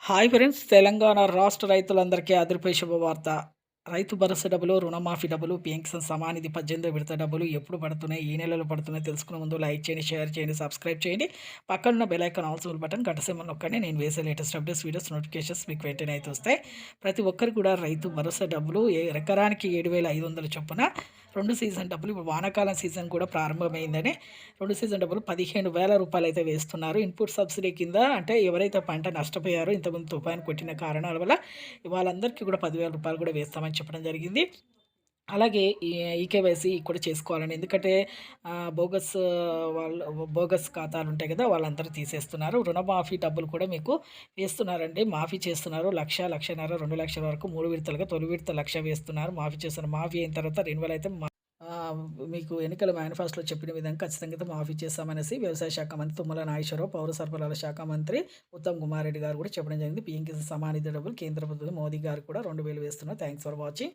Hi friends! Telangana రాష్ట్ర రైతులందరికీ అదిరిపోయే శుభవార్త. రైతు భరోసా డబ్బులు, రుణమాఫీ డబ్బులు, పీఎం కిసాన్ సమ్మాన్ నిధి 18వ విడత డబ్బులు ఎప్పుడు పడుతున్నాయి? ఏ నెలలో పడుతున్నాయి? తెలుసుకునే ముందు లైక్ చేయండి, షేర్ చేయండి, సబ్స్క్రైబ్ చేయండి. పక్కనున్న bell icon all symbol button గంట సింబల్ నొక్కండి. నేను వేసే లేటెస్ట్ అప్డేట్స్, వీడియోస్ నోటిఫికేషన్స్ మీకు వెంటనే అయితే వస్తాయి. ప్రతి ఒక్కరికి కూడా రైతు భరోసా డబ్బులు ఎకరానికి 7,500 చొప్పున 2 సీజన్ డబ్బులు ఇప్పుడు వానాకాలం సీజన్ కూడా ప్రారంభమైందని 2 సీజన్ డబ్బులు రూ. 15,000 అయితే వేస్తున్నారు. ఇన్పుట్ సబ్సిడీ కింద అంటే ఎవరైతే పంట నష్టపోయారో ఇంతకుముందు తుఫాను కొట్టిన కారణాల వల్ల వాళ్ళందరికీ కూడా రూ. 10,000 కూడా వేస్తామని చెప్పడం జరిగింది. అలాగే ఈకేవైసీ కూడా చేసుకోవాలని. ఎందుకంటే బోగస్ ఖాతాలు ఉంటాయి కదా! వాళ్ళందరూ తీసేస్తున్నారు. రుణమాఫీ డబ్బులు కూడా మీకు వేస్తున్నారండి. మాఫీ చేస్తున్నారు. 1,00,000, 1,50,000, 2,00,000 వరకు 3 విడతలుగా తొలి విడత 1,00,000 వేస్తున్నారు. మాఫీ చేస్తున్నారు. మాఫీ అయిన తర్వాత రెన్యువల్ అయితే మీకు ఎన్నికల మేనిఫెస్టోలో చెప్పిన విధంగా ఖచ్చితంగా అయితే మాఫీ చేస్తామనేసి వ్యవసాయ శాఖ మంత్రి తుమ్మల నాగేశ్వరరావు, పౌర సరఫరాల శాఖ మంత్రి ఉత్తమ్ కుమార్ రెడ్డి గారు కూడా చెప్పడం జరిగింది. పీఎం కిసాన్ సమ్మాన్ నిధి డబ్బులు కేంద్ర ప్రభుత్వం మోదీ గారు కూడా 2,000 వేస్తున్నారు. Thanks for watching.